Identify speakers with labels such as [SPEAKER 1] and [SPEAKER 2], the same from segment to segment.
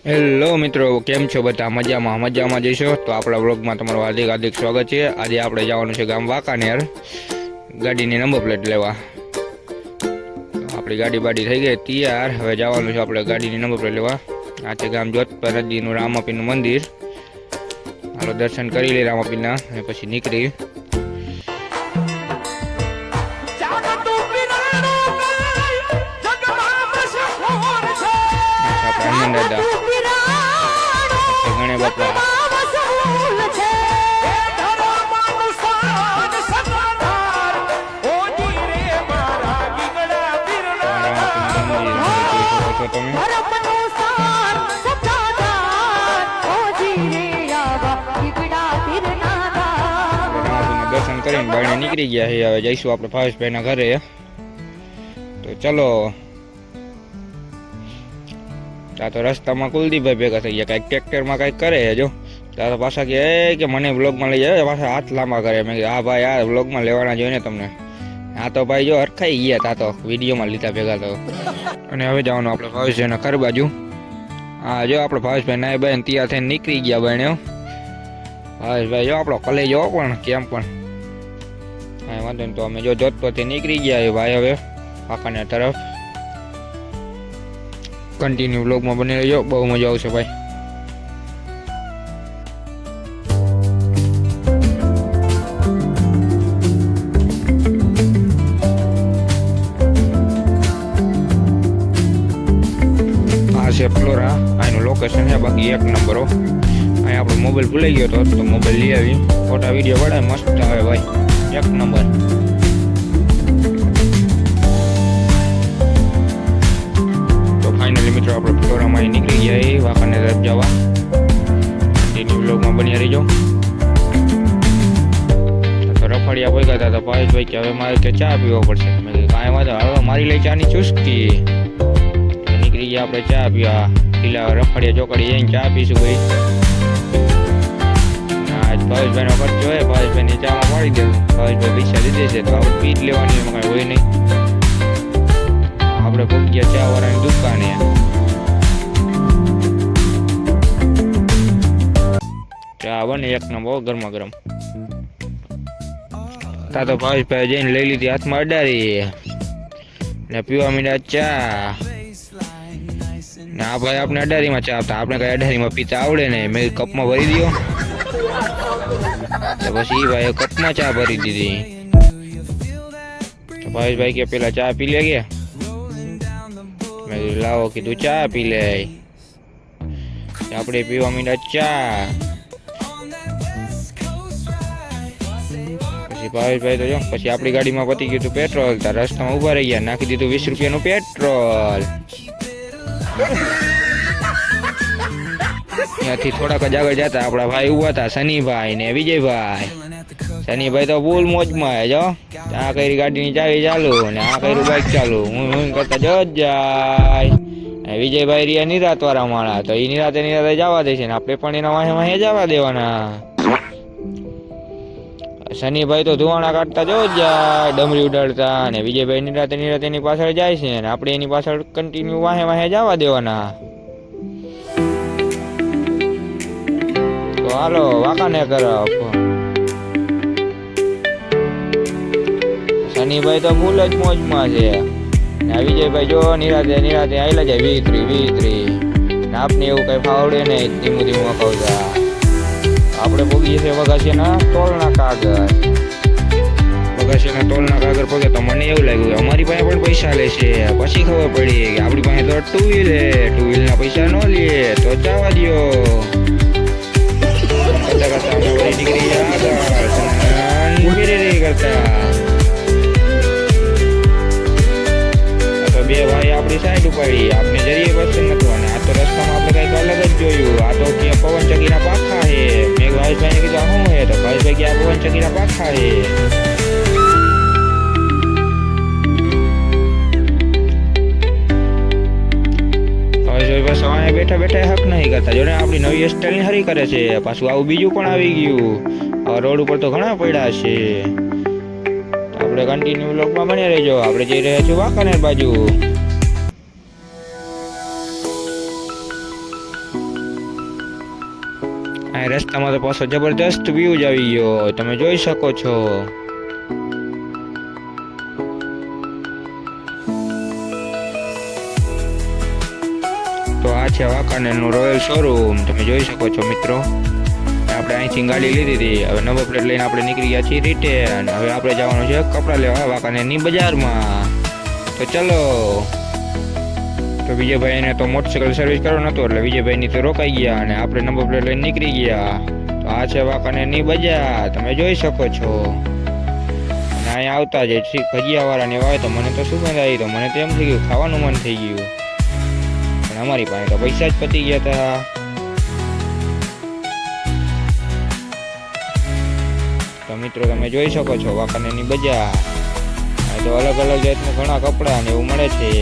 [SPEAKER 1] Hello મિત્રો, કેમ છો બધા? મજામાં જઈશો તો આપણા વ્લોગમાં તમારું હાર્દિક હાર્દિક સ્વાગત છે। આજે આપણે જવાનું છે ગામ વાંકાનેર ગાડીની નંબર પ્લેટ લેવા। આપણી ગાડી બાડી થઈ ગઈ તૈયાર, હવે જવાનું છે આપણે ગાડીની નંબર પ્લેટ લેવા। આ છે ગામ જોધપર નદીનું રામાપીરનું મંદિર। હાલો દર્શન કરી લઈએ રામાપીરના અને પછી નીકળી હનુમાન દાદા ગણે બાપા દર્શન કરીને બાયણે નીકળી ગયા છે। હવે જઈશું આપણે ભાવેશભાઈના ઘરે। તો ચલો, ત્યાં તો રસ્તામાં કુલદીપભાઈ ભેગા થઈ ગયા, કાંઈક ટ્રેક્ટરમાં કાંઈક કરે જો। ત્યાં તો પાછા કે મને વ્લોગમાં લઈ જાય, પાછા હાથ લાંબા કરે। મેં કીધું હા ભાઈ, આ વ્લોગમાં લેવાના જોઈને તમને। આ તો ભાઈ જો હરખાઈ ગયા, તા તો વિડીયોમાં લીધા ભેગા તો। અને હવે જવાનું આપણે ભાવેશભાઈના ઘર બાજુ। હા જો આપણે ભાવેશભાઈ નાય ભાઈ તૈયાર થઈને નીકળી ગયા બાયણે। ભાવેશભાઈ જો આપણો કલે જો પણ કેમ પણ હા વાંધો ને, તો અમે જો જોધપુરથી નીકળી ગયા ભાઈ હવે વાંકાનેર તરફ। કન્ટિન્યુ વ્લોગમાં બની રહેજો, બહુ મજા આવશે ભાઈ। આ છે ફ્લોરા, આનું લોકેશન છે બાકી એક નંબર હો। અહીં આપણો મોબાઈલ ભૂલાઈ ગયો તો મોબાઈલ લઈ આવી, ફોટા વિડીયો પડાય મસ્ત આવે ભાઈ, એક નંબર। ફાઇનલી મિત્રો આપણે ફ્લોરામાં નીકળી ગયા વાંકાનેર તરફ જવા। કન્ટિન્યુ વ્લોગમાં બન્યા રહીજો। તો રફાડિયા પગ્યા હતા તો ભાવેશભાઈ કે હવે મારે કે ચા પીવો પડશે। મેં કીધું કાંઈ વાંધો, હવે મારી લઈ ચાની ચુસ્કી। નીકળી ગયા આપણે ચા પીવા, પેલા રફાડિયા ચોકડી જઈને ચા પીશું ભાઈ। આજ ભાવેશભાઈનો ખર્ચો હોય, ભાવેશભાઈની ચામાં પાડી દે, ભાવેશભાઈ પૈસા દીધે છે તો આપણે પી જ લેવાની, એમાં કાંઈ હોય નહીં। આપણે પહોંચ્યા ચા વાળાની દુકાને। ચા બને એક નંબર ગરમા ગરમ। તા તો ભાવેશભાઈ જઈને લઈ લીધી હાથમાં અડારી ને પીવા મીડા ચા। ના ભાઈ આપણે અડારીમાં ચા આપતા, આપણે કઈ અડારીમાં પીતા આવડે ને। મેં કપમાં ભરી દીધો, પછી ભાઈ કપમાં ચા ભરી દીધી। ભાવેશભાઈ કે પેલા ચા પી લે ગયા, મેં લાવો કીધું ચા પી લે। આપણે પીવા માંડ્યા ચા। પછી ભાવેશભાઈ તો જો પછી આપણી ગાડીમાં પતી ગયું હતું પેટ્રોલ, તાર રસ્તામાં ઉભા રહી ગયા, નાખી દીધું 20 રૂપિયાનું પેટ્રોલ। ત્યાંથી થોડાક જ આગળ જતા આપણા ભાઈ ઉભા હતા, શનિભાઈ ને વિજયભાઈ। શનિભાઈ તો ફૂલ મોજમાં જો, આ કરી ગાડીની ચાવી ચાલુ ને આ કર્યું બાઇક ચાલુ, હું કરતા જ જાય। વિજયભાઈ રહ્યા નિરાત વાળા માળા, તો એ નિરાતે જવા દેશે ને આપણે પણ એના વાહે વાહે જવા દેવાના। શનિભાઈ તો ધુવાણા કાઢતા જો જાય, ડમરી ઉડાડતા, અને વિજયભાઈ નિરાતે એની પાછળ જાય છે ને આપણે એની પાછળ કન્ટિન્યુ વાહે વાહે જવા દેવાના। તો હાલો વાંકાનેર તરફ। શનિભાઈ તો ફૂલ જ મોજમાં છે ને વિજયભાઈ જો નિરાતે આયલા જાય વીતરી ને આપને એવું કઈ ફાવડે નહીં, ધીમું ધીમું અખાવતા। આપણે પગીએ છે વઘાસિયાના ટોલના કાગળ। વઘાસિયાના ટોલના કાગળ પગે તો મને એવું લાગ્યું કે અમારી પાસે પણ પૈસા લે છે, પછી ખબર પડી કે આપણી પાસે તો ટુ વ્હીલના પૈસા ન લે તો જવા દ્યો। કરતા નીકળી કરતા બે ભાઈ આપણી સાઈડ ઉપાડી, આપણે જરીએ પસંદ નતું, અને આ તો રસ્તામાં આપણે કઈક અલગ જ જોયું। આ તો કે પવન ચક્કીના પાખા છે। મેં ભાવેશભાઈને કીધું શું હે, તો ભાવેશભાઈ કે આ પવન ચક્કીના પાખા છે। ભાવેશભાઈ બસ અહીંયા બેઠા બેઠા હક નહીં કરતા, જોને આપણી નવી સ્ટાઈલ હરી કરે છે। પાછું આવું બીજું પણ આવી ગયું, રોડ ઉપર તો ઘણા પડ્યા છે। આપણે કન્ટિન્યુ વ્લોગમાં બની રહેજો। આપણે જઈ રહ્યા છીએ વાંકાનેર બાજુ। આ રસ્તામાં તો પાછો જબરદસ્ત વ્યૂ જ આવી ગયો, તમે જોઈ શકો છો. તો આ છે વાંકાનેરનું રોયલ શોરૂમ, તમે જોઈ શકો છો મિત્રો. આપણે અહીંથી ગાડી લીધી હતી, હવે નંબર પ્લેટ લઈને આપણે નીકળી ગયા છીએ રિટર્ન. હવે આપણે જવાનું છે કપડાં લેવા વાંકાનેરની બજારમાં. તો ચલો. તો વિજયભાઈને તો મોટરસાઇકલ સર્વિસ કરવાનો હતો એટલે વિજયભાઈની તો રોકાઈ ગયા અને આપણે નંબર પ્લેટ લઈને નીકળી ગયા. તો આ છે વાંકાનેરની બજાર, તમે જોઈ શકો છો. અને અહીંયા આવતા જ ભજીયાવાળાને વાવે તો મને તો સુગંધ આવી, તો મને તો એમ થઈ ગયું ખાવાનું મન થઈ ગયું. પણ અમારી પાસે તો પૈસા જ પતી ગયા હતા. તો મિત્રો તમે જોઈ શકો છો વાંકાનેરની બજાર. તો અલગ અલગ જાતના ઘણા કપડા ને એવું મળે છે.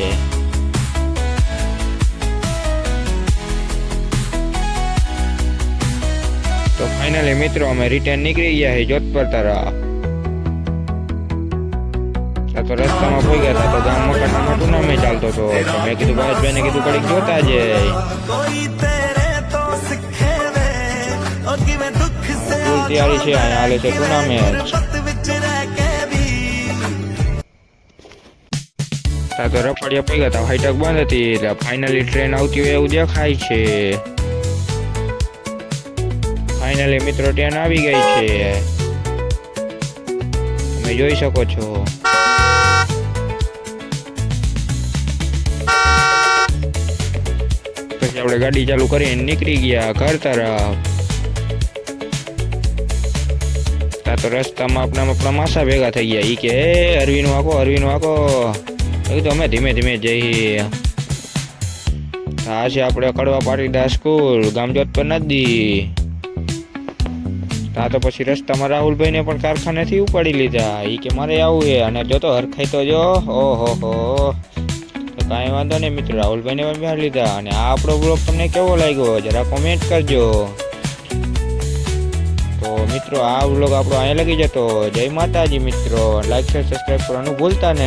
[SPEAKER 1] તો ફાઇનલી મિત્રો અમે રિટર્ન નીકળી ગયા છે જોધપુર તરફ. તો રસ્તામાં પોઈ ગયા હતા તો ગામ મકાનમાં ટુર્નામેન્ટ ચાલતો હતો. તો મેં કીધું ભાઈ ને કીધું કડીક જોતા જઈએ. તૈયારી છે અહીંયા હાલે છે ટુર્નામેન્ટ. તો રખડિયા પડી ગયા હતા, ફાઈટક બંધ હતી એટલે ફાઇનલી ટ્રેન આવતી હોય એવું દેખાય છે. ફાઇનલી મિત્રો ટ્રેન આવી ગઈ છે, તમે જોઈ શકો છો. પછી આપણે ગાડી ચાલુ કરીને નીકળી ગયા ઘર તરફ. તો રસ્તામાં આપણા માસા ભેગા થઈ ગયા. ઈ કે અરવીનું આખો કીધું અમે ધીમે ધીમે જઈએ. આ છે આપણે કડવા પાટીદાર સ્કૂલ, ગામ જોધપુર નદી. આ તો પછી રસ્તામાં રાહુલભાઈને પણ કારખાનેથી ઉપાડી લીધા. ઈ કે મારે આવું છે અને જો તો હરખાઈ તો જો. ઓહો તો કાંઈ વાંધો નહીં મિત્રો, રાહુલભાઈને પણ બહાર લીધા. અને આ આપણો બ્લોગ તમને કેવો લાગ્યો જરા કોમેન્ટ કરજો. તો મિત્રો આ બ્લોગ આપણો અહીંયા લગી જતો. જય માતાજી મિત્રો, લાઈક શેર સબસ્ક્રાઈબ કરવાનું ભૂલતા નહીં.